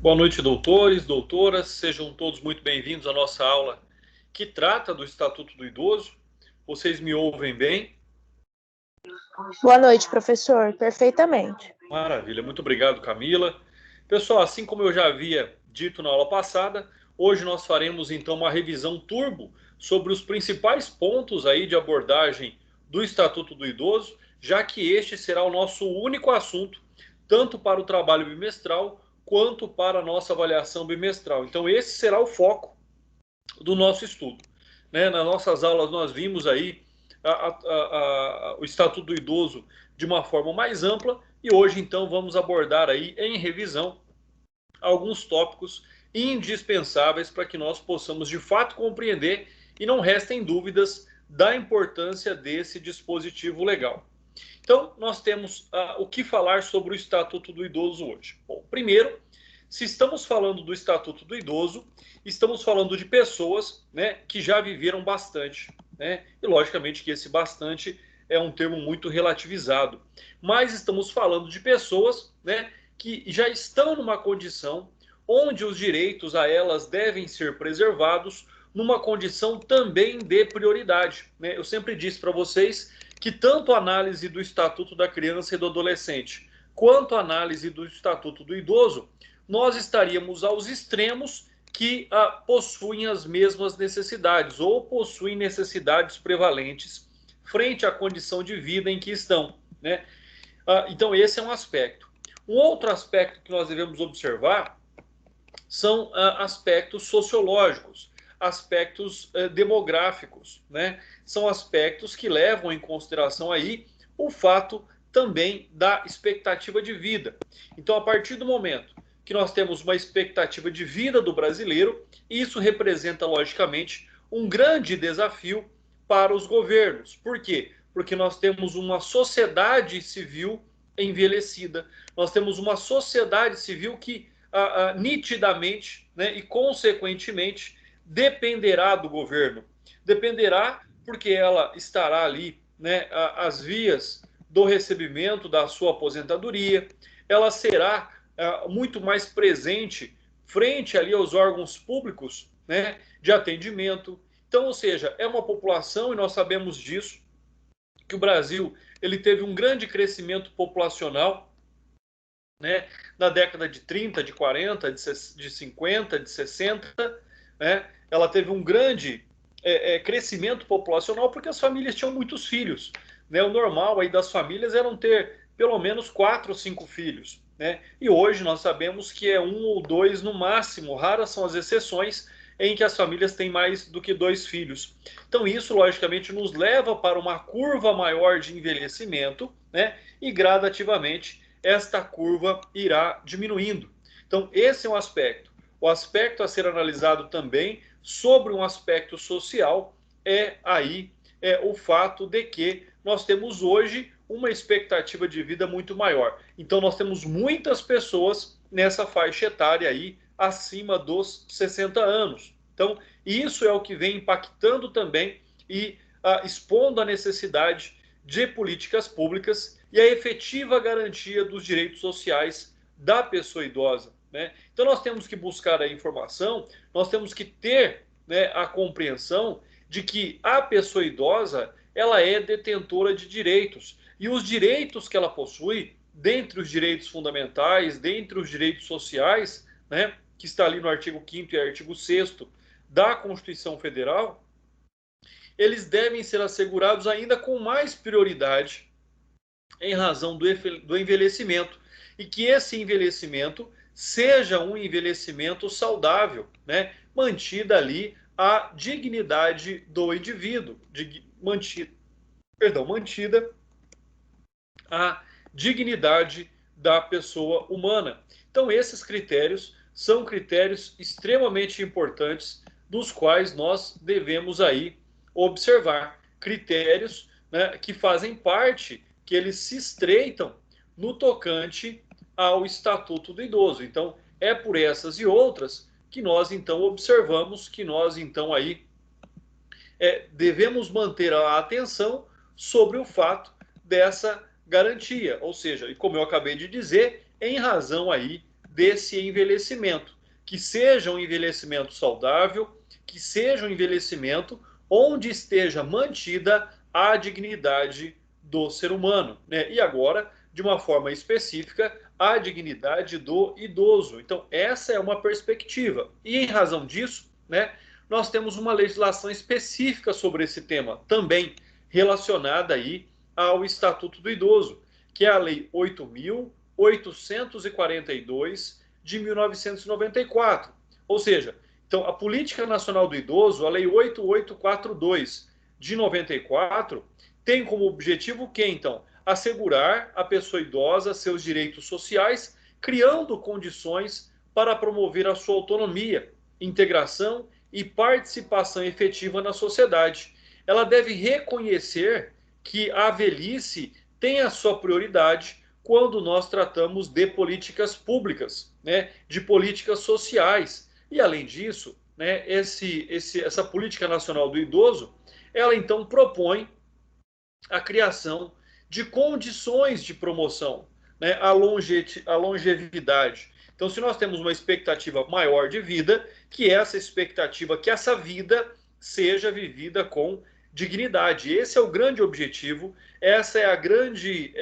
Boa noite, doutores, doutoras, sejam todos muito bem-vindos à nossa aula que trata do Estatuto do Idoso. Vocês me ouvem bem? Boa noite, professor. Perfeitamente. Maravilha, muito obrigado, Camila. Pessoal, assim como eu já havia dito na aula passada, hoje nós faremos então uma revisão turbo sobre os principais pontos aí de abordagem do Estatuto do Idoso, já que este será o nosso único assunto, tanto para o trabalho bimestral quanto para a nossa avaliação bimestral. Então esse será o foco do nosso estudo. Nas nossas aulas nós vimos aí o Estatuto do Idoso de uma forma mais ampla e hoje então vamos abordar aí em revisão alguns tópicos indispensáveis para que nós possamos de fato compreender e não restem dúvidas da importância desse dispositivo legal. Então, nós temos o que falar sobre o Estatuto do Idoso hoje. Bom, primeiro, se estamos falando do Estatuto do Idoso, estamos falando de pessoas, né, que já viveram bastante, né? E logicamente que esse bastante é um termo muito relativizado, mas estamos falando de pessoas, né, que já estão numa condição onde os direitos a elas devem ser preservados numa condição também de prioridade, né? Eu sempre disse para vocês que tanto a análise do Estatuto da Criança e do Adolescente quanto a análise do Estatuto do Idoso, nós estaríamos aos extremos que possuem as mesmas necessidades ou possuem necessidades prevalentes frente à condição de vida em que estão, né? Então esse é um aspecto. Um outro aspecto que nós devemos observar são aspectos sociológicos, aspectos demográficos, né? São aspectos que levam em consideração aí o fato também da expectativa de vida. Então, a partir do momento que nós temos uma expectativa de vida do brasileiro, isso representa, logicamente, um grande desafio para os governos. Por quê? Porque nós temos uma sociedade civil envelhecida, nós temos uma sociedade civil que nitidamente, né, e consequentemente dependerá do governo. Dependerá porque ela estará ali, né, às vias do recebimento da sua aposentadoria, ela será muito mais presente frente ali aos órgãos públicos, né, de atendimento. Então, ou seja, é uma população, e nós sabemos disso, que o Brasil ele teve um grande crescimento populacional, né, na década de 30, de 40, de 50, de 60, né, ela teve um grande crescimento populacional porque as famílias tinham muitos filhos. Né, o normal aí das famílias era ter pelo menos 4 ou 5 filhos. Né, e hoje nós sabemos que é 1 ou 2 no máximo, raras são as exceções em que as famílias têm mais do que 2 filhos. Então isso, logicamente, nos leva para uma curva maior de envelhecimento, né, e gradativamente esta curva irá diminuindo. Então, esse é um aspecto. O aspecto a ser analisado também sobre um aspecto social é aí o fato de que nós temos hoje uma expectativa de vida muito maior. Então, nós temos muitas pessoas nessa faixa etária aí acima dos 60 anos. Então, isso é o que vem impactando também e expondo a necessidade de políticas públicas e a efetiva garantia dos direitos sociais da pessoa idosa. Né? Então nós temos que buscar a informação, nós temos que ter, né, a compreensão de que a pessoa idosa ela é detentora de direitos e os direitos que ela possui, dentre os direitos fundamentais, dentre os direitos sociais, né, que está ali no artigo 5º e artigo 6º da Constituição Federal, eles devem ser assegurados ainda com mais prioridade em razão do envelhecimento e que esse envelhecimento seja um envelhecimento saudável, né? Mantida ali a dignidade do indivíduo, mantida a dignidade da pessoa humana. Então esses critérios são critérios extremamente importantes dos quais nós devemos aí observar critérios, né, que fazem parte, que eles se estreitam no tocante ao Estatuto do Idoso. Então, é por essas e outras que nós então observamos, que nós então aí devemos manter a atenção sobre o fato dessa garantia, ou seja, e como eu acabei de dizer, em razão aí desse envelhecimento, que seja um envelhecimento saudável, que seja um envelhecimento onde esteja mantida a dignidade do ser humano, né? E agora, de uma forma específica, a dignidade do idoso. Então, essa é uma perspectiva. E em razão disso, né, nós temos uma legislação específica sobre esse tema, também relacionada aí ao Estatuto do Idoso, que é a Lei 8.842 de 1994. Ou seja, então a Política Nacional do Idoso, a Lei 8842 de 94, tem como objetivo o quê, então? Assegurar à pessoa idosa seus direitos sociais, criando condições para promover a sua autonomia, integração e participação efetiva na sociedade. Ela deve reconhecer que a velhice tem a sua prioridade quando nós tratamos de políticas públicas, né, de políticas sociais. E, além disso, né, essa Política Nacional do Idoso, ela então propõe a criação de condições de promoção, né, à longevidade. Então, se nós temos uma expectativa maior de vida, que essa expectativa, que essa vida seja vivida com dignidade. Esse é o grande objetivo, essa é a grande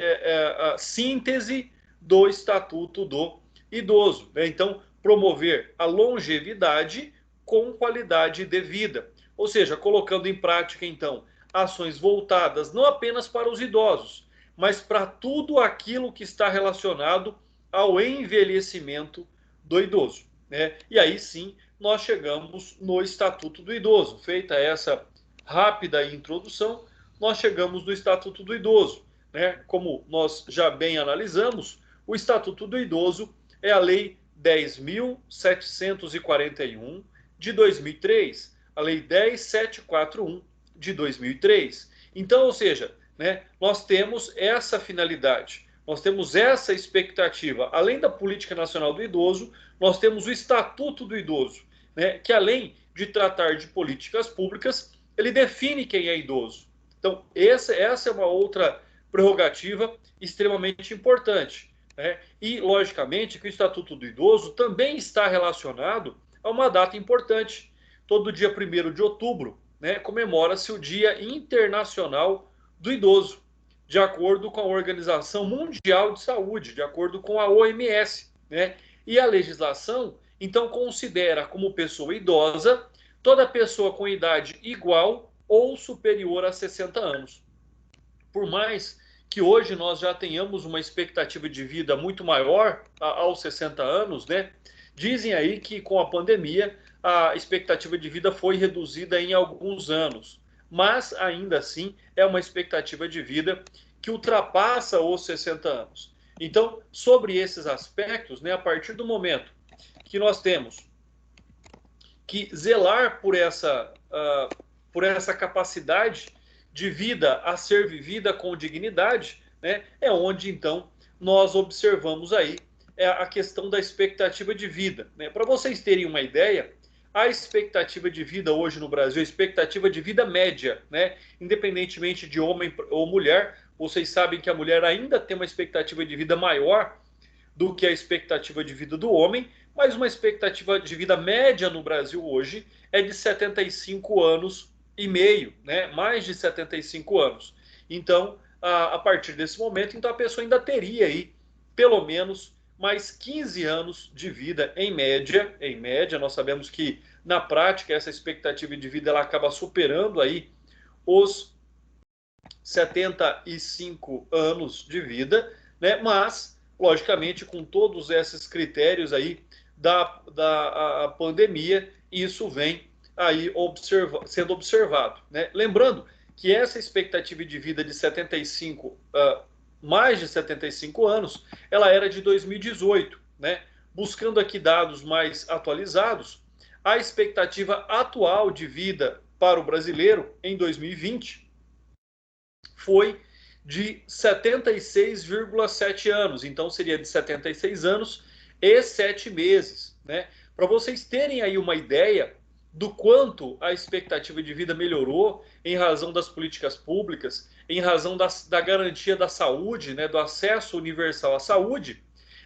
a síntese do Estatuto do Idoso, né? Então, promover a longevidade com qualidade de vida. Ou seja, colocando em prática, então, ações voltadas não apenas para os idosos, mas para tudo aquilo que está relacionado ao envelhecimento do idoso, né? E aí sim nós chegamos no Estatuto do Idoso. Feita essa rápida introdução, nós chegamos no Estatuto do Idoso, né? Como nós já bem analisamos, o Estatuto do Idoso é a Lei 10.741 de 2003, a Lei 10.741 de 2003. Então, ou seja, né, nós temos essa finalidade, nós temos essa expectativa. Além da Política Nacional do Idoso, nós temos o Estatuto do Idoso, né, que além de tratar de políticas públicas, ele define quem é idoso. Então, essa é uma outra prerrogativa extremamente importante, né? E, logicamente, que o Estatuto do Idoso também está relacionado a uma data importante. Todo dia 1º de outubro, né, comemora-se o Dia Internacional do Idoso, de acordo com a Organização Mundial de Saúde, de acordo com a OMS, né? E a legislação, então, considera como pessoa idosa toda pessoa com idade igual ou superior a 60 anos. Por mais que hoje nós já tenhamos uma expectativa de vida muito maior aos 60 anos, né? Dizem aí que com a pandemia a expectativa de vida foi reduzida em alguns anos, mas ainda assim é uma expectativa de vida que ultrapassa os 60 anos. Então, sobre esses aspectos, né, a partir do momento que nós temos que zelar por essa capacidade de vida a ser vivida com dignidade, né, é onde então nós observamos aí a questão da expectativa de vida, né? Para vocês terem uma ideia, a expectativa de vida hoje no Brasil, a expectativa de vida média, né, independentemente de homem ou mulher, vocês sabem que a mulher ainda tem uma expectativa de vida maior do que a expectativa de vida do homem, mas uma expectativa de vida média no Brasil hoje é de 75 anos e meio, né? Mais de 75 anos. Então, a partir desse momento, então a pessoa ainda teria aí pelo menos mais 15 anos de vida em média. Em média, nós sabemos que na prática essa expectativa de vida ela acaba superando aí os 75 anos de vida, né? Mas, logicamente, com todos esses critérios aí da pandemia, isso vem aí sendo observado, né? Lembrando que essa expectativa de vida de 75, mais de 75 anos, ela era de 2018, né? Buscando aqui dados mais atualizados, a expectativa atual de vida para o brasileiro em 2020 foi de 76,7 anos. Então seria de 76 anos e 7 meses, né? Para vocês terem aí uma ideia do quanto a expectativa de vida melhorou em razão das políticas públicas, em razão da garantia da saúde, né, do acesso universal à saúde,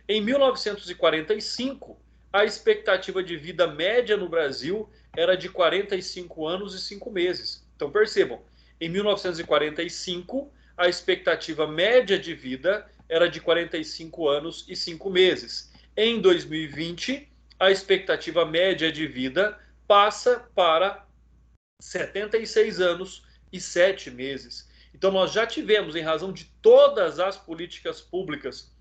Em 1945, a expectativa de vida média no Brasil era de 45 anos e 5 meses. Então percebam, em 1945, a expectativa média de vida era de 45 anos e 5 meses. Em 2020, a expectativa média de vida passa para 76 anos e 7 meses. Então nós já tivemos, em razão de todas as políticas públicas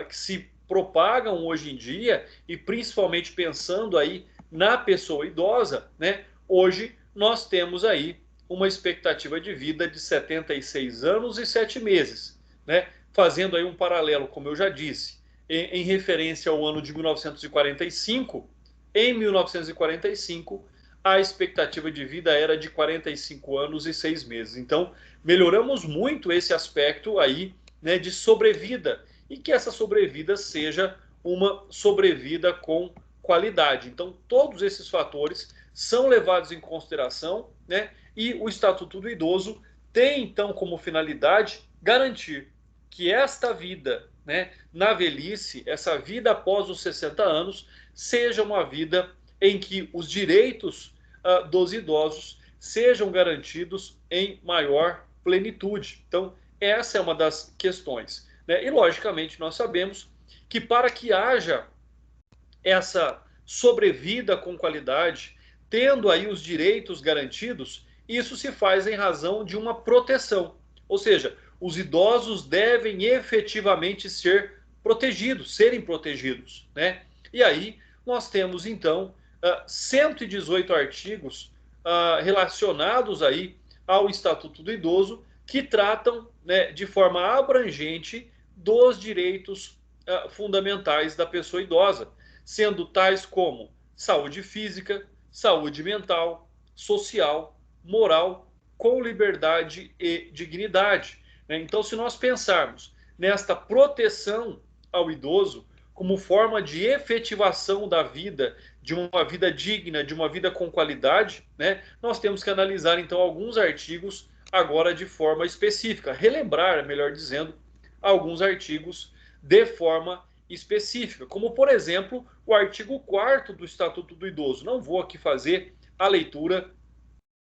que se propagam hoje em dia, e principalmente pensando aí na pessoa idosa, né? Hoje nós temos aí uma expectativa de vida de 76 anos e 7 meses, né? Fazendo aí um paralelo, como eu já disse, em referência ao ano de 1945, em 1945, a expectativa de vida era de 45 anos e 6 meses. Então, melhoramos muito esse aspecto aí, né, de sobrevida, e que essa sobrevida seja uma sobrevida com qualidade. Então, todos esses fatores são levados em consideração, né? E o Estatuto do Idoso tem, então, como finalidade garantir que esta vida, né, na velhice, essa vida após os 60 anos, seja uma vida em que os direitos dos idosos sejam garantidos em maior plenitude. Então, essa é uma das questões, né? E, logicamente, nós sabemos que para que haja essa sobrevida com qualidade, tendo aí os direitos garantidos, isso se faz em razão de uma proteção. Ou seja, os idosos devem efetivamente ser protegidos, serem protegidos, né? E aí nós temos, então, 118 artigos relacionados aí ao Estatuto do Idoso que tratam, né, de forma abrangente dos direitos fundamentais da pessoa idosa, sendo tais como saúde física, saúde mental, social, moral, com liberdade e dignidade. Então, se nós pensarmos nesta proteção ao idoso como forma de efetivação da vida, de uma vida digna, de uma vida com qualidade, né, nós temos que analisar, então, alguns artigos agora de forma específica. Relembrar, melhor dizendo, alguns artigos de forma específica, como, por exemplo, o artigo 4º do Estatuto do Idoso. Não vou aqui fazer a leitura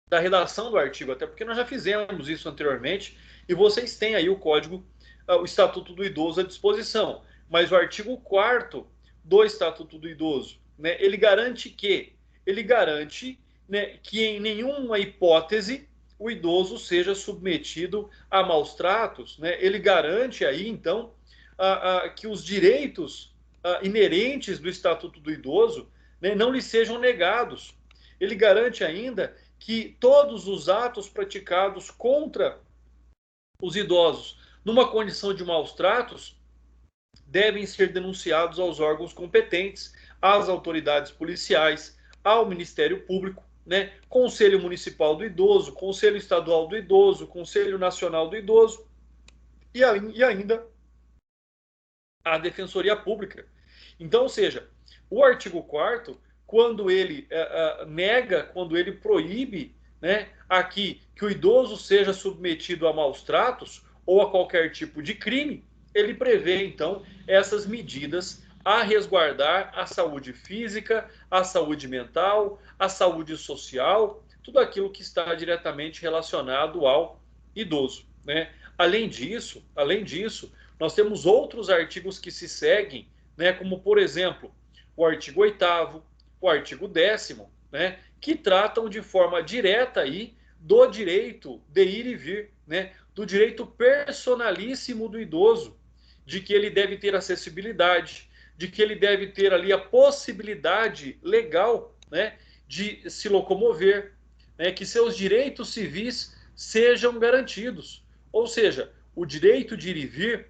da redação do artigo, até porque nós já fizemos isso anteriormente, e vocês têm aí o código, o Estatuto do Idoso à disposição. Mas o artigo 4º do Estatuto do Idoso, né, ele garante que? Ele garante, né, que em nenhuma hipótese o idoso seja submetido a maus tratos, né? Ele garante aí, então, que os direitos inerentes do Estatuto do Idoso, né, não lhe sejam negados. Ele garante ainda que todos os atos praticados contra os idosos numa condição de maus tratos devem ser denunciados aos órgãos competentes, às autoridades policiais, ao Ministério Público, né, Conselho Municipal do Idoso, Conselho Estadual do Idoso, Conselho Nacional do Idoso e ainda a Defensoria Pública. Então, ou seja, o artigo 4º, quando ele nega, quando ele proíbe, né, aqui que o idoso seja submetido a maus tratos ou a qualquer tipo de crime, ele prevê, então, essas medidas a resguardar a saúde física, a saúde mental, a saúde social, tudo aquilo que está diretamente relacionado ao idoso, né? Além disso, nós temos outros artigos que se seguem, né, como, por exemplo, o artigo 8º, o artigo 10º, né, que tratam de forma direta aí do direito de ir e vir, né, do direito personalíssimo do idoso, de que ele deve ter acessibilidade, de que ele deve ter ali a possibilidade legal, né, de se locomover, né, que seus direitos civis sejam garantidos. Ou seja, o direito de ir e vir,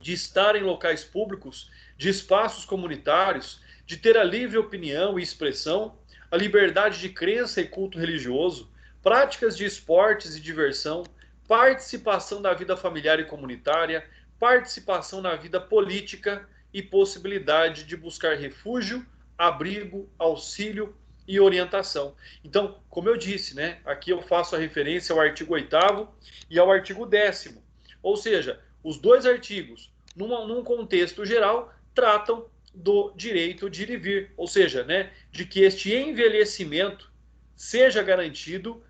de estar em locais públicos, de espaços comunitários, de ter a livre opinião e expressão, a liberdade de crença e culto religioso, práticas de esportes e diversão, participação da vida familiar e comunitária, participação na vida política e possibilidade de buscar refúgio, abrigo, auxílio e orientação. Então, como eu disse, né, aqui eu faço a referência ao artigo 8º e ao artigo 10º. Ou seja, os dois artigos, num contexto geral, tratam do direito de ir e vir, ou seja, né, de que este envelhecimento seja garantido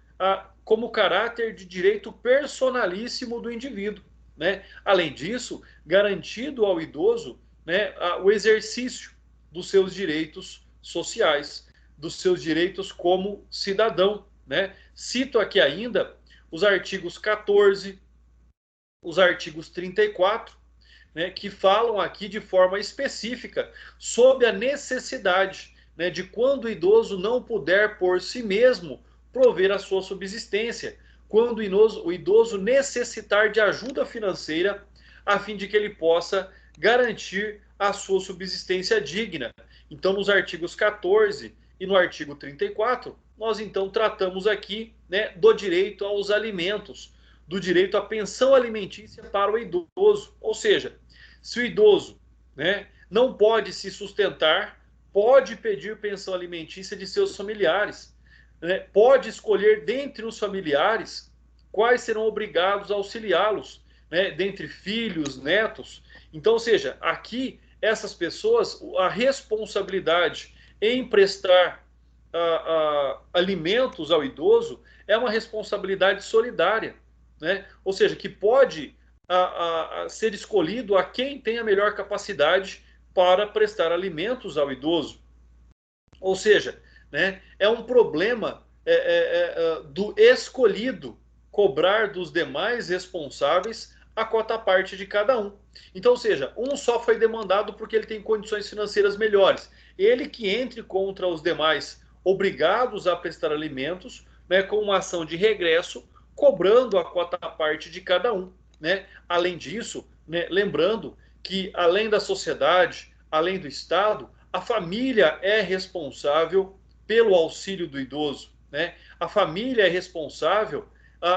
como caráter de direito personalíssimo do indivíduo, né? Além disso, garantido ao idoso, né, o exercício dos seus direitos sociais, dos seus direitos como cidadão, né? Cito aqui ainda os artigos 14, os artigos 34, né, que falam aqui de forma específica sobre a necessidade, né, de quando o idoso não puder por si mesmo prover a sua subsistência, quando o idoso necessitar de ajuda financeira a fim de que ele possa garantir a sua subsistência digna. Então, nos artigos 14 e no artigo 34, nós então tratamos aqui, né, do direito aos alimentos, do direito à pensão alimentícia para o idoso, ou seja, se o idoso, né, não pode se sustentar, pode pedir pensão alimentícia de seus familiares, né, pode escolher dentre os familiares quais serão obrigados a auxiliá-los, né, dentre filhos, netos. Então, ou seja, aqui essas pessoas, a responsabilidade em prestar alimentos ao idoso é uma responsabilidade solidária, né? Ou seja, que pode ser escolhido a quem tem a melhor capacidade para prestar alimentos ao idoso. Ou seja, né, é um problema do escolhido cobrar dos demais responsáveis a cota parte de cada um. Então, ou seja, um só foi demandado porque ele tem condições financeiras melhores. Ele que entre contra os demais obrigados a prestar alimentos, né, com uma ação de regresso, cobrando a cota parte de cada um, né? Além disso, né, lembrando que além da sociedade, além do Estado, a família é responsável pelo auxílio do idoso, né? A família é responsável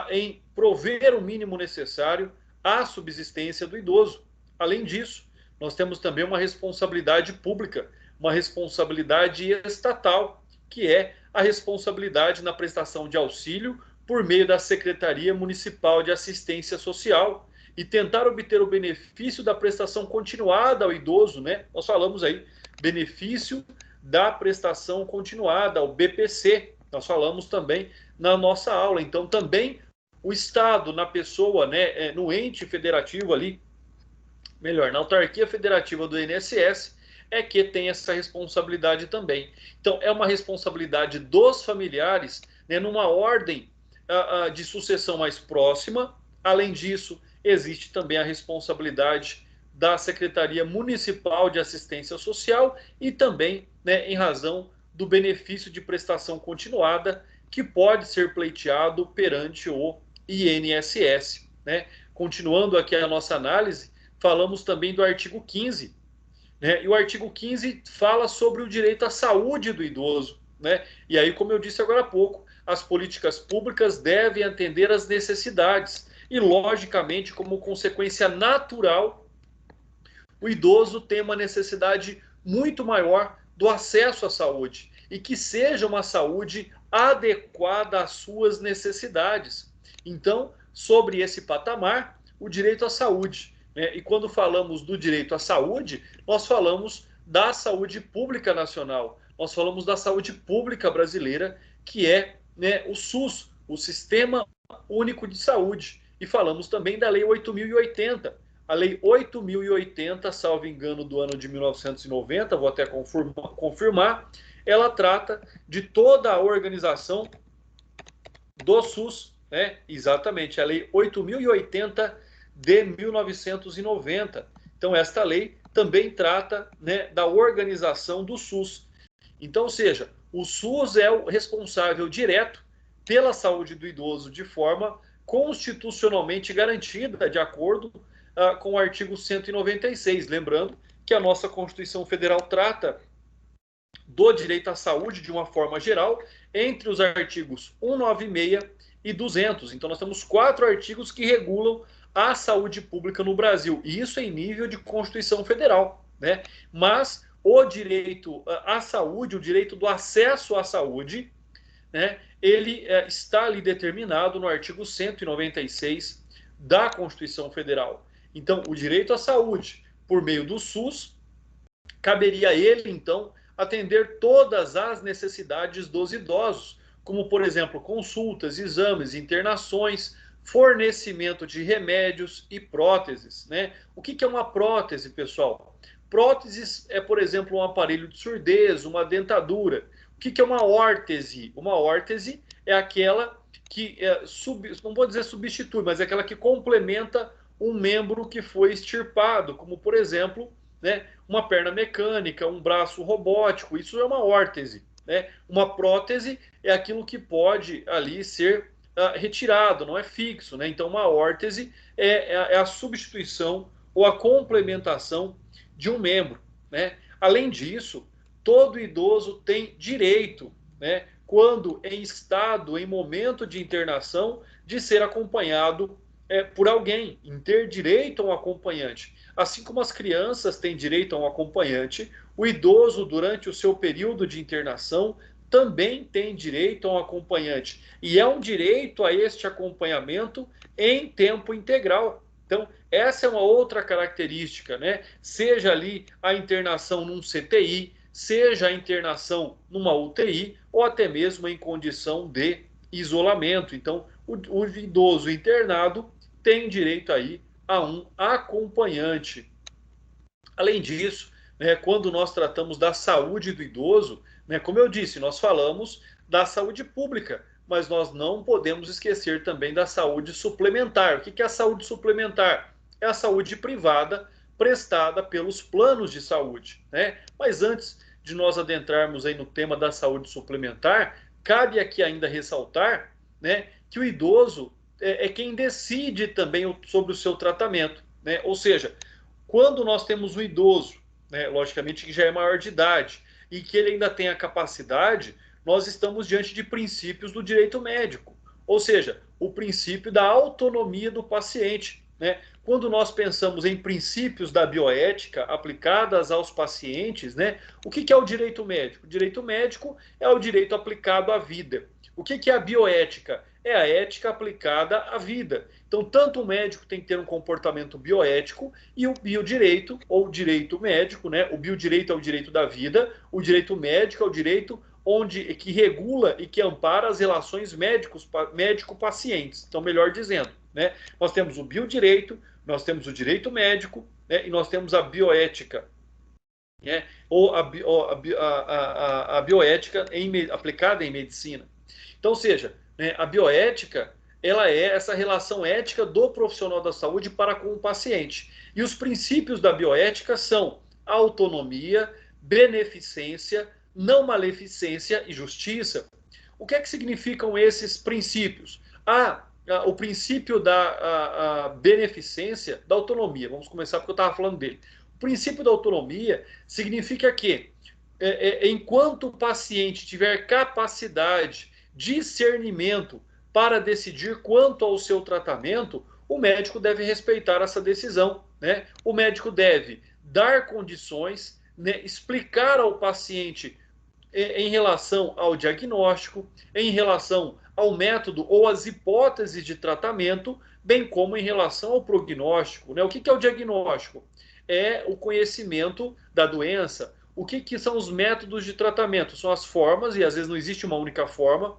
em prover o mínimo necessário à subsistência do idoso. Além disso, nós temos também uma responsabilidade pública, uma responsabilidade estatal, que é a responsabilidade na prestação de auxílio por meio da Secretaria Municipal de Assistência Social e tentar obter o benefício da prestação continuada ao idoso, né? Nós falamos aí, benefício da prestação continuada, o BPC. Nós falamos também na nossa aula. Então, também o Estado, na pessoa, né, no ente federativo ali, melhor, na autarquia federativa do INSS, é que tem essa responsabilidade também. Então, é uma responsabilidade dos familiares, né, numa ordem de sucessão mais próxima. Além disso, existe também a responsabilidade da Secretaria Municipal de Assistência Social e também, né, em razão do benefício de prestação continuada que pode ser pleiteado perante o INSS, né? Continuando aqui a nossa análise, falamos também do artigo 15, né? E o artigo 15 fala sobre o direito à saúde do idoso, né? E aí, como eu disse agora há pouco, as políticas públicas devem atender às necessidades e, logicamente, como consequência natural, o idoso tem uma necessidade muito maior do acesso à saúde e que seja uma saúde adequada às suas necessidades. Então, sobre esse patamar, o direito à saúde, né? E quando falamos do direito à saúde, nós falamos da saúde pública nacional, nós falamos da saúde pública brasileira, que é, né, o SUS, o Sistema Único de Saúde. E falamos também da Lei 8.080. A Lei 8.080, salvo engano, do ano de 1990, vou até confirmar, ela trata de toda a organização do SUS, né? Exatamente, a Lei 8.080 de 1990. Então, esta lei também trata, né, da organização do SUS. Então, ou seja, o SUS é o responsável direto pela saúde do idoso de forma constitucionalmente garantida, de acordo com o artigo 196. Lembrando que a nossa Constituição Federal trata do direito à saúde de uma forma geral, entre os artigos 196 e 200. Então, nós temos 4 artigos que regulam a saúde pública no Brasil, e isso em nível de Constituição Federal, né? Mas o direito à saúde, o direito do acesso à saúde, né, ele está ali determinado no artigo 196 da Constituição Federal. Então, o direito à saúde por meio do SUS, caberia a ele, então, atender todas as necessidades dos idosos, como, por exemplo, consultas, exames, internações, fornecimento de remédios e próteses, né? O que é uma prótese, pessoal? Próteses é, por exemplo, um aparelho de surdez, uma dentadura. O que é uma órtese? Uma órtese é aquela que, não vou dizer substitui, mas é aquela que complementa um membro que foi extirpado, como, por exemplo, né, uma perna mecânica, um braço robótico. Isso é uma órtese, né? Uma prótese é aquilo que pode ali ser retirado, não é fixo, né? Então, uma órtese é a substituição ou a complementação de um membro, né? Além disso, todo idoso tem direito, né, quando em estado, em momento de internação, de ser acompanhado por alguém, em ter direito a um acompanhante. Assim como as crianças têm direito a um acompanhante, o idoso, durante o seu período de internação, também tem direito a um acompanhante. E é um direito a este acompanhamento em tempo integral. Então, essa é uma outra característica, né? Seja ali a internação num CTI, seja a internação numa UTI, ou até mesmo em condição de isolamento. Então, o idoso internado tem direito aí a um acompanhante. Além disso, né, quando nós tratamos da saúde do idoso, né, como eu disse, nós falamos da saúde pública, mas nós não podemos esquecer também da saúde suplementar. O que é a saúde suplementar? É a saúde privada prestada pelos planos de saúde, né? Mas antes de nós adentrarmos aí no tema da saúde suplementar, cabe aqui ainda ressaltar, né, que o idoso é quem decide também sobre o seu tratamento, né? Ou seja, quando nós temos um idoso, né, logicamente que já é maior de idade, e que ele ainda tem a capacidade, nós estamos diante de princípios do direito médico, ou seja, o princípio da autonomia do paciente, né? Quando nós pensamos em princípios da bioética aplicadas aos pacientes, né, o que é o direito médico? O direito médico é o direito aplicado à vida. O que é a bioética? É a ética aplicada à vida. Então, tanto o médico tem que ter um comportamento bioético e o biodireito, ou direito médico, né? O biodireito é o direito da vida, o direito médico é o direito que regula e que ampara as relações médico-pacientes. Então, melhor dizendo, né? Nós temos o biodireito, nós temos o direito médico, né? E nós temos a bioética, né? Ou a bioética aplicada em medicina. Então, ou seja, né, a bioética ela é essa relação ética do profissional da saúde para com o paciente. E os princípios da bioética são autonomia, beneficência, não maleficência e justiça. O que é que significam esses princípios? O princípio da beneficência, da autonomia. Vamos começar porque eu estava falando dele. O princípio da autonomia significa que, enquanto o paciente tiver capacidade, discernimento para decidir quanto ao seu tratamento, o médico deve respeitar essa decisão, né? O médico deve dar condições, né, explicar ao paciente em relação ao diagnóstico, em relação ao método ou às hipóteses de tratamento, bem como em relação ao prognóstico, né? O que é o diagnóstico? É o conhecimento da doença. O que são os métodos de tratamento? São as formas, e às vezes não existe uma única forma,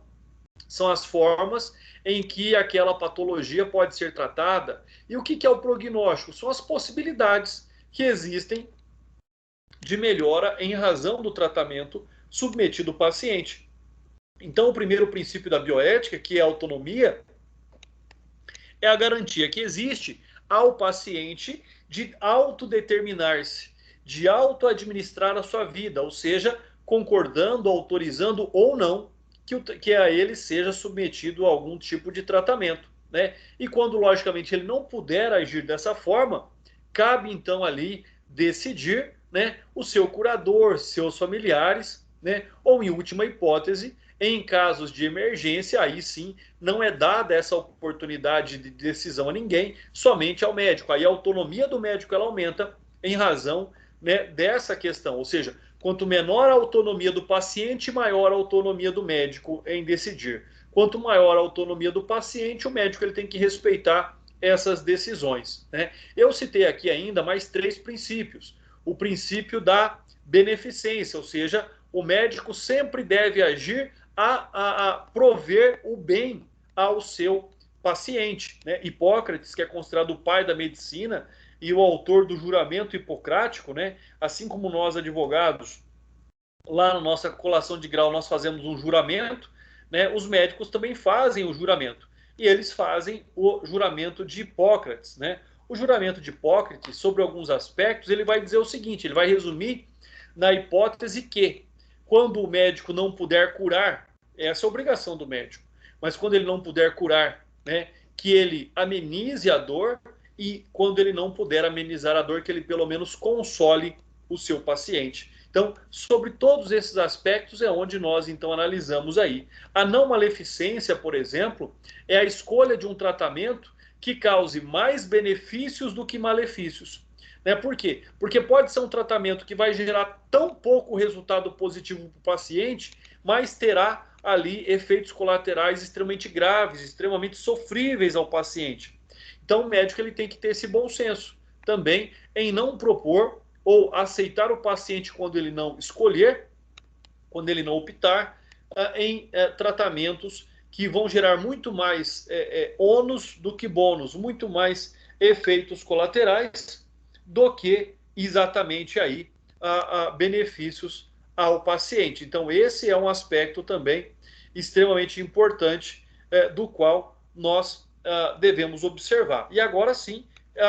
são as formas em que aquela patologia pode ser tratada. E o que é o prognóstico? São as possibilidades que existem de melhora em razão do tratamento submetido ao paciente. Então, o primeiro princípio da bioética, que é a autonomia, é a garantia que existe ao paciente de autodeterminar-se, de auto-administrar a sua vida, ou seja, concordando, autorizando ou não que a ele seja submetido a algum tipo de tratamento, né? E quando, logicamente, ele não puder agir dessa forma, cabe então ali decidir, né, o seu curador, seus familiares, né, ou em última hipótese, em casos de emergência, aí sim não é dada essa oportunidade de decisão a ninguém, somente ao médico. Aí a autonomia do médico ela aumenta em razão, né, dessa questão. Ou seja, quanto menor a autonomia do paciente, maior a autonomia do médico em decidir. Quanto maior a autonomia do paciente, o médico ele tem que respeitar essas decisões, né? Eu citei aqui ainda mais 3 princípios. O princípio da beneficência, ou seja, o médico sempre deve agir a prover o bem ao seu paciente, né? Hipócrates, que é considerado o pai da medicina e o autor do juramento hipocrático, né? Assim como nós advogados, lá na nossa colação de grau, nós fazemos um juramento, né? Os médicos também fazem o juramento. E eles fazem o juramento de Hipócrates, né? O juramento de Hipócrates, sobre alguns aspectos, ele vai dizer o seguinte, ele vai resumir na hipótese que, quando o médico não puder curar, essa é a obrigação do médico, mas quando ele não puder curar, né, que ele amenize a dor, e quando ele não puder amenizar a dor, que ele pelo menos console o seu paciente. Então, sobre todos esses aspectos é onde nós, então, analisamos aí. A não maleficência, por exemplo, é a escolha de um tratamento que cause mais benefícios do que malefícios. Né? Por quê? Porque pode ser um tratamento que vai gerar tão pouco resultado positivo para o paciente, mas terá ali efeitos colaterais extremamente graves, extremamente sofríveis ao paciente. Então, o médico ele tem que ter esse bom senso também em não propor ou aceitar o paciente quando ele não escolher, quando ele não optar, em tratamentos que vão gerar muito mais ônus do que bônus, muito mais efeitos colaterais do que exatamente aí benefícios ao paciente. Então, esse é um aspecto também extremamente importante do qual nós devemos observar. E agora sim,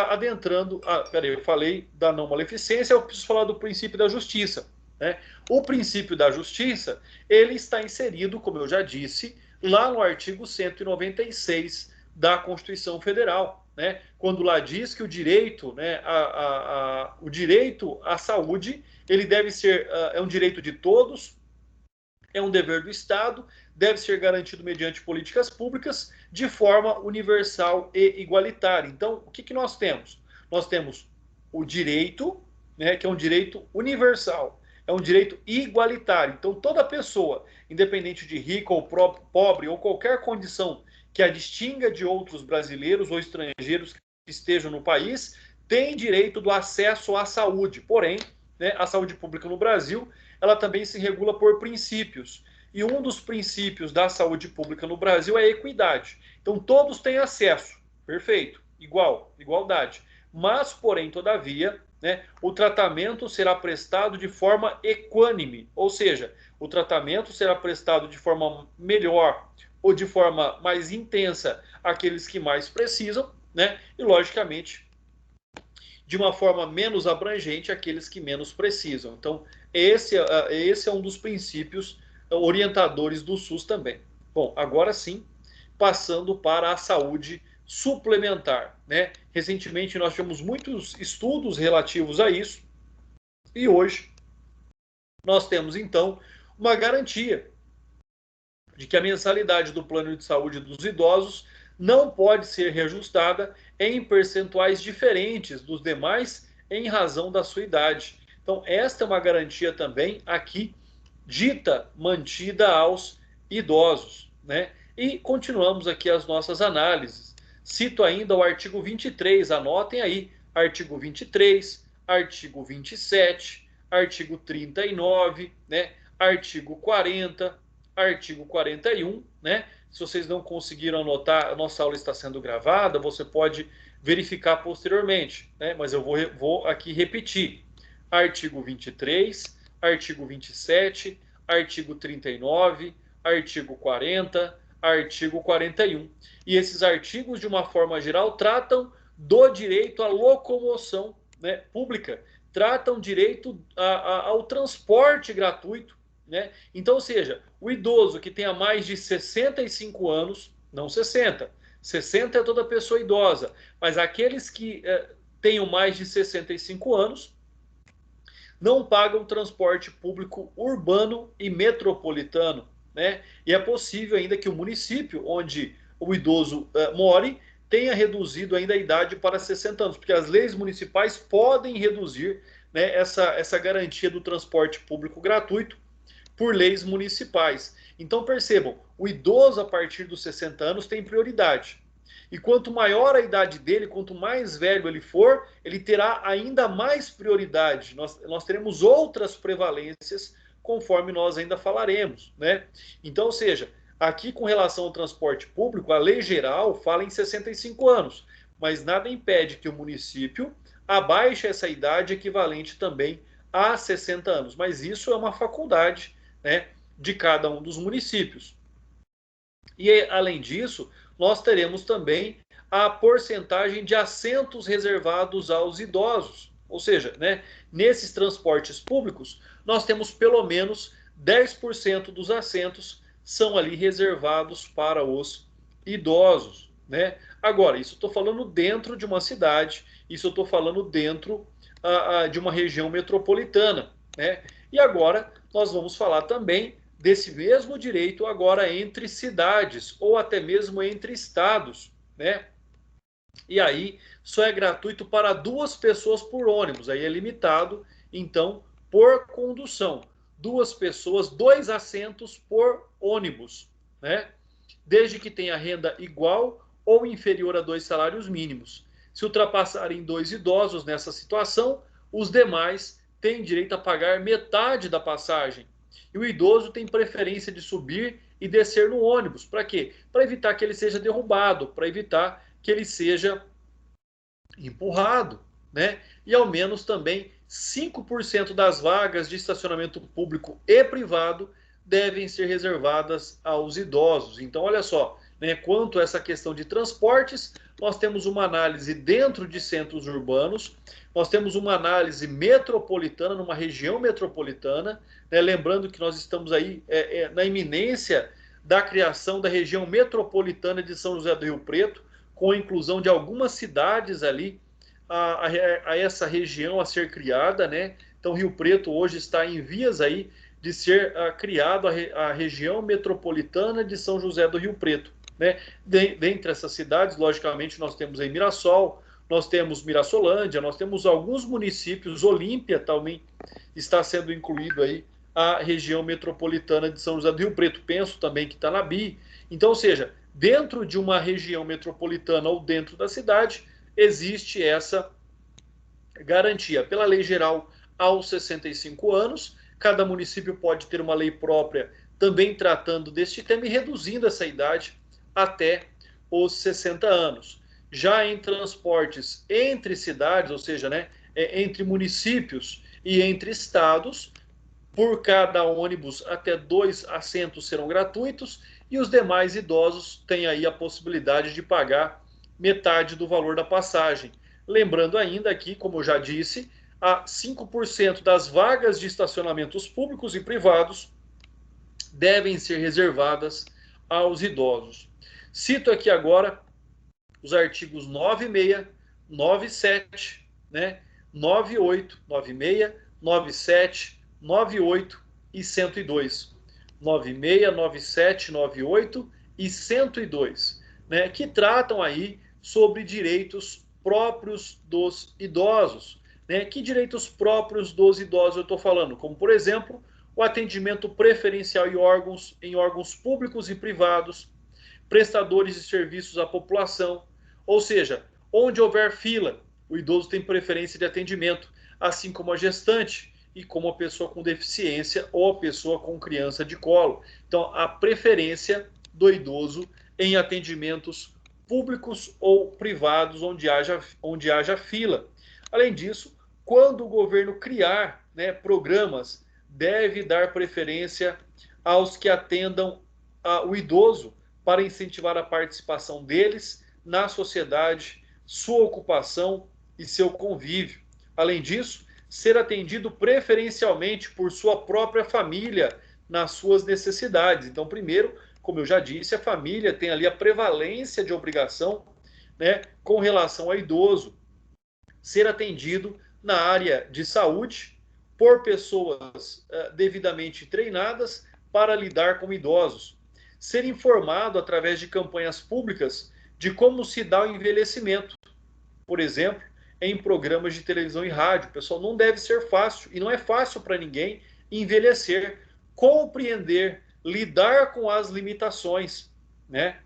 adentrando, peraí, eu falei da não maleficência, eu preciso falar do princípio da justiça. Né? O princípio da justiça, ele está inserido, como eu já disse, lá no artigo 196 da Constituição Federal, né? Quando lá diz que o direito, né, o direito à saúde, ele deve ser, é um direito de todos, é um dever do Estado, deve ser garantido mediante políticas públicas de forma universal e igualitária. Então, o que nós temos? Nós temos o direito, né, que é um direito universal, é um direito igualitário. Então, toda pessoa, independente de rica ou pobre ou qualquer condição que a distinga de outros brasileiros ou estrangeiros que estejam no país, tem direito do acesso à saúde. Porém, né, a saúde pública no Brasil, ela também se regula por princípios. E um dos princípios da saúde pública no Brasil é a equidade. Então, todos têm acesso. Perfeito. Igualdade. Mas, porém, todavia, né, o tratamento será prestado de forma equânime. Ou seja, o tratamento será prestado de forma melhor ou de forma mais intensa àqueles que mais precisam, né? E, logicamente, de uma forma menos abrangente àqueles que menos precisam. Então, esse é um dos princípios orientadores do SUS também. Bom, agora sim, passando para a saúde suplementar, né? Recentemente nós tivemos muitos estudos relativos a isso e hoje nós temos então uma garantia de que a mensalidade do plano de saúde dos idosos não pode ser reajustada em percentuais diferentes dos demais em razão da sua idade. Então, esta é uma garantia também aqui dita, mantida aos idosos, né? E continuamos aqui as nossas análises. Cito ainda o artigo 23, anotem aí, artigo 23, artigo 27, artigo 39, né? Artigo 40, artigo 41, né? Se vocês não conseguiram anotar, a nossa aula está sendo gravada, você pode verificar posteriormente, né? Mas eu vou aqui repetir. Artigo 23, artigo 27, artigo 39, artigo 40, artigo 41. E esses artigos, de uma forma geral, tratam do direito à locomoção, né, pública, tratam direito ao transporte gratuito, né? Então, ou seja, o idoso que tenha mais de 65 anos, não 60, 60 é toda pessoa idosa, mas aqueles que tenham mais de 65 anos, não pagam transporte público urbano e metropolitano, né? E é possível ainda que o município onde o idoso more tenha reduzido ainda a idade para 60 anos, porque as leis municipais podem reduzir, né, essa garantia do transporte público gratuito por leis municipais. Então percebam, o idoso a partir dos 60 anos tem prioridade. E quanto maior a idade dele, quanto mais velho ele for, ele terá ainda mais prioridade. Nós teremos outras prevalências, conforme nós ainda falaremos, né? Então, ou seja, aqui com relação ao transporte público, a lei geral fala em 65 anos, mas nada impede que o município abaixe essa idade equivalente também a 60 anos. Mas isso é uma faculdade, né, de cada um dos municípios. E, além disso, nós teremos também a porcentagem de assentos reservados aos idosos. Ou seja, né, nesses transportes públicos, nós temos pelo menos 10% dos assentos são ali reservados para os idosos, né? Agora, isso eu estou falando dentro de uma cidade, isso eu estou falando dentro de uma região metropolitana, né? E agora nós vamos falar também desse mesmo direito agora entre cidades ou até mesmo entre estados, né? E aí só é gratuito para 2 pessoas por ônibus, aí é limitado, então, por condução. 2 pessoas, 2 assentos por ônibus, né? Desde que tenha renda igual ou inferior a 2 salários mínimos. Se ultrapassarem 2 idosos nessa situação, os demais têm direito a pagar metade da passagem. E o idoso tem preferência de subir e descer no ônibus. Para quê? Para evitar que ele seja derrubado, para evitar que ele seja empurrado, né? E ao menos também 5% das vagas de estacionamento público e privado devem ser reservadas aos idosos. Então, olha só, né, quanto a essa questão de transportes, nós temos uma análise dentro de centros urbanos, nós temos uma análise metropolitana, numa região metropolitana, né, lembrando que nós estamos aí na iminência da criação da região metropolitana de São José do Rio Preto, com a inclusão de algumas cidades ali a essa região a ser criada, né? Então, Rio Preto hoje está em vias aí de ser criado a região metropolitana de São José do Rio Preto, né? Dentre essas cidades, logicamente, nós temos aí Mirassol, nós temos Mirassolândia, nós temos alguns municípios, Olímpia também está sendo incluído aí a região metropolitana de São José do Rio Preto. Penso também que Tanabi. Então, ou seja, dentro de uma região metropolitana ou dentro da cidade, existe essa garantia. Pela lei geral, aos 65 anos, cada município pode ter uma lei própria também tratando deste tema e reduzindo essa idade até os 60 anos. Já em transportes entre cidades, ou seja, né, entre municípios e entre estados, por cada ônibus até 2 assentos serão gratuitos e os demais idosos têm aí a possibilidade de pagar metade do valor da passagem. Lembrando ainda aqui, como eu já disse, a 5% das vagas de estacionamentos públicos e privados devem ser reservadas aos idosos. Cito aqui agora os artigos 96, 97, né, 98, 96, 97, 98 e 102. 96, 97, 98 e 102, né, que tratam aí sobre direitos próprios dos idosos. Né? Que direitos próprios dos idosos eu estou falando? Como, por exemplo, o atendimento preferencial em órgãos públicos e privados, prestadores de serviços à população, ou seja, onde houver fila, o idoso tem preferência de atendimento, assim como a gestante e como a pessoa com deficiência ou a pessoa com criança de colo. Então, a preferência do idoso em atendimentos públicos ou privados onde haja fila. Além disso, quando o governo criar, né, programas, deve dar preferência aos que atendam o idoso para incentivar a participação deles na sociedade, sua ocupação e seu convívio. Além disso, ser atendido preferencialmente por sua própria família nas suas necessidades. Então, primeiro, como eu já disse, a família tem ali a prevalência de obrigação, né, com relação ao idoso, ser atendido na área de saúde por pessoas devidamente treinadas para lidar com idosos, ser informado através de campanhas públicas de como se dá o envelhecimento, por exemplo, em programas de televisão e rádio. Pessoal, não deve ser fácil, e não é fácil para ninguém envelhecer, compreender, lidar com as limitações, né?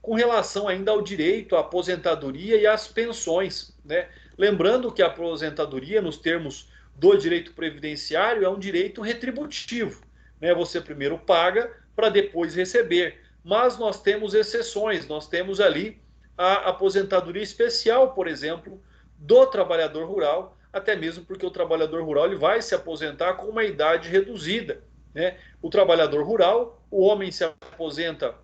com relação ainda ao direito à aposentadoria e às pensões, né? Lembrando que a aposentadoria, nos termos do direito previdenciário, é um direito retributivo, né? Você primeiro paga para depois receber. Mas nós temos exceções, nós temos ali a aposentadoria especial, por exemplo, do trabalhador rural, até mesmo porque o trabalhador rural ele vai se aposentar com uma idade reduzida, né? O trabalhador rural, o homem se aposenta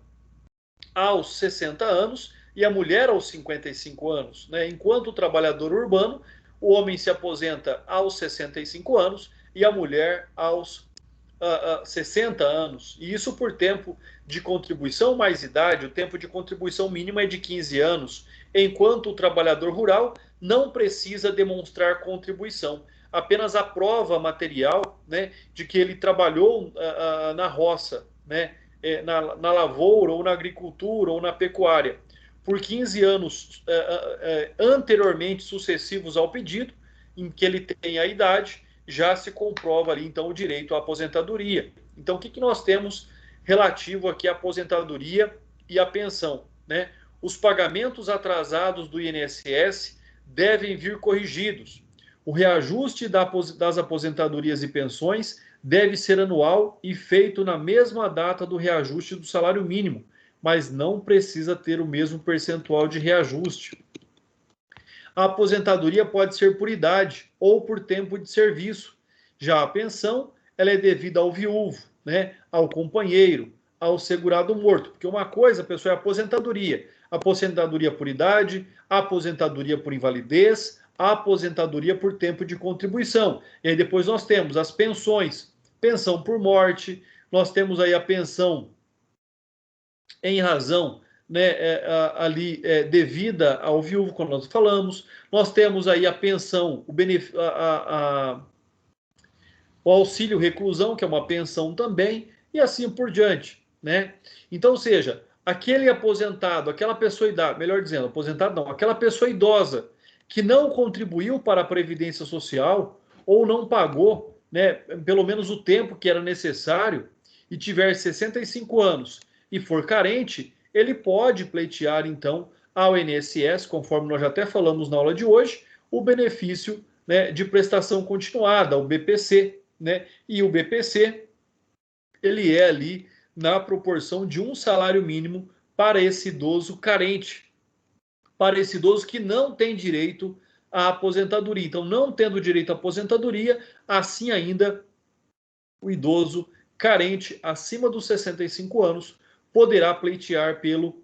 aos 60 anos e a mulher aos 55 anos, né? Enquanto o trabalhador urbano, o homem se aposenta aos 65 anos e a mulher aos 60 anos, e isso por tempo de contribuição mais idade. O tempo de contribuição mínima é de 15 anos, enquanto o trabalhador rural não precisa demonstrar contribuição, apenas a prova material, né, de que ele trabalhou na roça, né, na lavoura, ou na agricultura, ou na pecuária, por 15 anos anteriormente sucessivos ao pedido, em que ele tem a idade, já se comprova ali, então, o direito à aposentadoria. Então, o que nós temos relativo aqui à aposentadoria e à pensão, né? Os pagamentos atrasados do INSS devem vir corrigidos. O reajuste das aposentadorias e pensões deve ser anual e feito na mesma data do reajuste do salário mínimo, mas não precisa ter o mesmo percentual de reajuste. A aposentadoria pode ser por idade ou por tempo de serviço. Já a pensão, ela é devida ao viúvo, né, ao companheiro, ao segurado morto. Porque uma coisa, pessoal, é a aposentadoria. Aposentadoria por idade, aposentadoria por invalidez, aposentadoria por tempo de contribuição. E aí depois nós temos as pensões, pensão por morte, nós temos aí a pensão em razão, né, ali devida ao viúvo, quando nós falamos. Nós temos aí a pensão, o auxílio reclusão, que é uma pensão também, e assim por diante, né? Então, ou seja, aquele aposentado, aquela pessoa idosa, melhor dizendo, aposentado não, aquela pessoa idosa que não contribuiu para a Previdência Social ou não pagou, né, pelo menos o tempo que era necessário, e tiver 65 anos e for carente, ele pode pleitear, então, ao INSS, conforme nós já até falamos na aula de hoje, o benefício, né, de prestação continuada, o BPC, né? E o BPC, ele é ali na proporção de um salário mínimo para esse idoso carente, para esse idoso que não tem direito à aposentadoria. Então, não tendo direito à aposentadoria, assim ainda o idoso carente acima dos 65 anos poderá pleitear pelo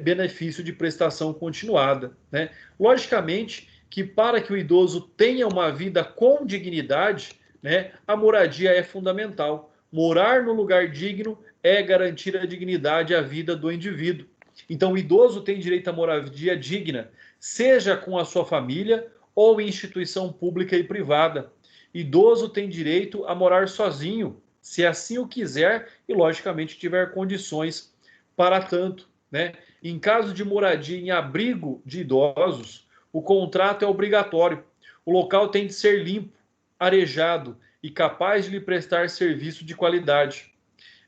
benefício de prestação continuada, né? Logicamente que para que o idoso tenha uma vida com dignidade, né, a moradia é fundamental. Morar no lugar digno é garantir a dignidade à vida do indivíduo. Então, o idoso tem direito à moradia digna, seja com a sua família ou em instituição pública e privada. Idoso tem direito a morar sozinho, se assim o quiser e, logicamente, tiver condições para tanto, né? Em caso de moradia em abrigo de idosos, o contrato é obrigatório. O local tem de ser limpo, arejado e capaz de lhe prestar serviço de qualidade.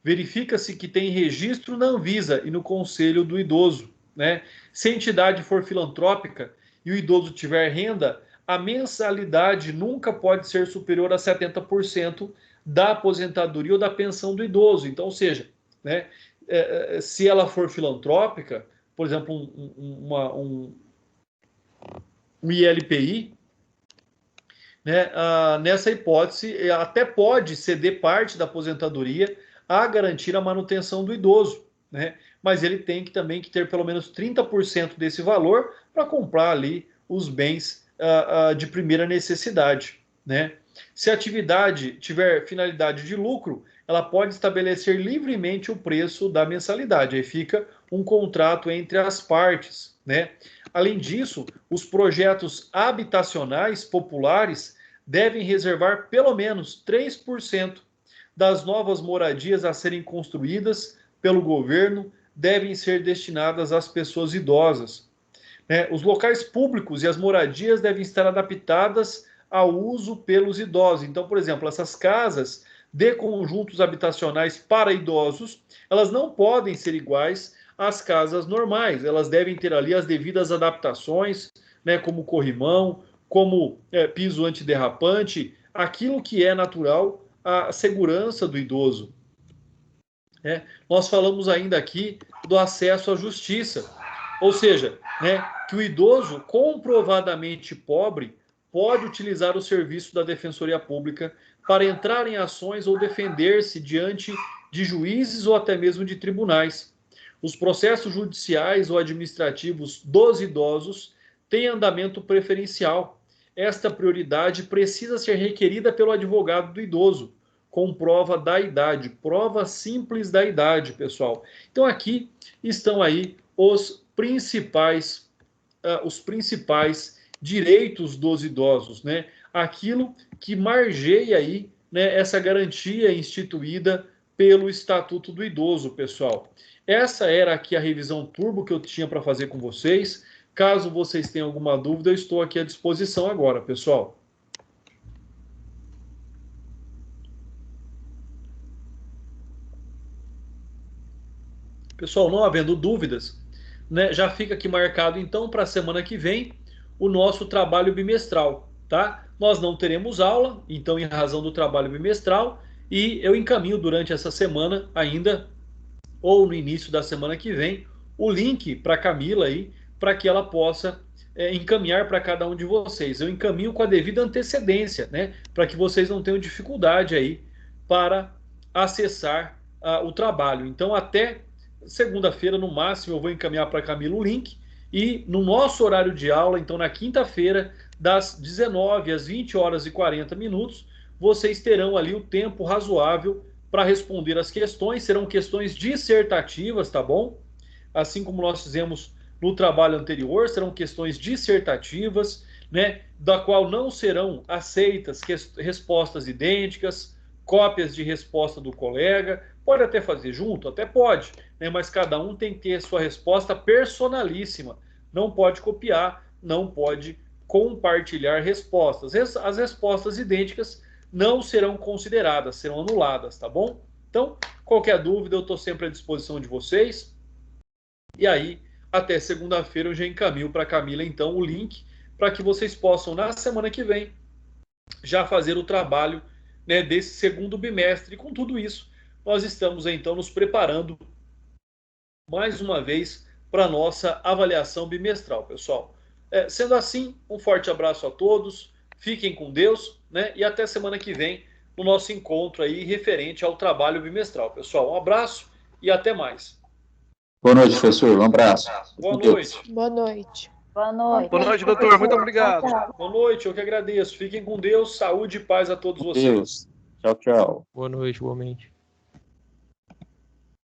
Verifica-se que tem registro na Anvisa e no Conselho do Idoso, né? Se a entidade for filantrópica e o idoso tiver renda, a mensalidade nunca pode ser superior a 70% da aposentadoria ou da pensão do idoso. Então, ou seja, né, se ela for filantrópica, por exemplo, um ILPI, né, nessa hipótese, até pode ceder parte da aposentadoria a garantir a manutenção do idoso, né? Mas ele tem que também ter pelo menos 30% desse valor para comprar ali os bens de primeira necessidade, né? Se a atividade tiver finalidade de lucro, ela pode estabelecer livremente o preço da mensalidade. Aí fica um contrato entre as partes, né? Além disso, os projetos habitacionais populares devem reservar pelo menos 3% das novas moradias a serem construídas pelo governo, devem ser destinadas às pessoas idosas. Os locais públicos e as moradias devem estar adaptadas ao uso pelos idosos. Então, por exemplo, essas casas de conjuntos habitacionais para idosos, elas não podem ser iguais as casas normais. Elas devem ter ali as devidas adaptações, né, como corrimão, como piso antiderrapante, aquilo que é natural à segurança do idoso. Nós falamos ainda aqui do acesso à justiça, ou seja, que o idoso comprovadamente pobre pode utilizar o serviço da Defensoria Pública para entrar em ações ou defender-se diante de juízes ou até mesmo de tribunais. Os processos judiciais ou administrativos dos idosos têm andamento preferencial. Esta prioridade precisa ser requerida pelo advogado do idoso, com prova da idade, prova simples da idade, pessoal. Então aqui estão aí os principais direitos dos idosos, né? Aquilo que margeia aí, né, essa garantia instituída pelo Estatuto do Idoso, pessoal. Essa era aqui a revisão turbo que eu tinha para fazer com vocês. Caso vocês tenham alguma dúvida, eu estou aqui à disposição agora, pessoal. Pessoal, não havendo dúvidas, né, já fica aqui marcado então para a semana que vem o nosso trabalho bimestral, tá? Nós não teremos aula, então em razão do trabalho bimestral, e eu encaminho durante essa semana ainda, ou no início da semana que vem, o link para a Camila aí, para que ela possa encaminhar para cada um de vocês. Eu encaminho com a devida antecedência, né, para que vocês não tenham dificuldade aí para acessar o trabalho. Então até segunda-feira, no máximo, eu vou encaminhar para a Camila o link. E no nosso horário de aula, então na quinta-feira, das 19 às 20 horas e 40 minutos, vocês terão ali o tempo razoável para responder as questões. Serão questões dissertativas, tá bom? Assim como nós fizemos no trabalho anterior, serão questões dissertativas, né, da qual não serão aceitas respostas idênticas, cópias de resposta do colega. Pode até fazer junto, até pode, né? Mas cada um tem que ter sua resposta personalíssima. Não pode copiar, não pode compartilhar respostas. As respostas idênticas não serão consideradas, serão anuladas, tá bom? Então, qualquer dúvida, eu estou sempre à disposição de vocês. E aí, até segunda-feira, eu já encaminho para a Camila, então, o link para que vocês possam, na semana que vem, já fazer o trabalho, né, desse segundo bimestre. E com tudo isso, nós estamos então nos preparando mais uma vez para a nossa avaliação bimestral, pessoal. Sendo assim, um forte abraço a todos, fiquem com Deus, né? E até semana que vem no nosso encontro aí referente ao trabalho bimestral, pessoal. Um abraço e até mais. Boa noite, professor. Um abraço. Boa noite. Boa noite. Boa noite. Boa noite, doutor. Muito obrigado. Boa noite, eu que agradeço. Fiquem com Deus, saúde e paz a todos vocês. Deus. Tchau, tchau. Boa noite, igualmente.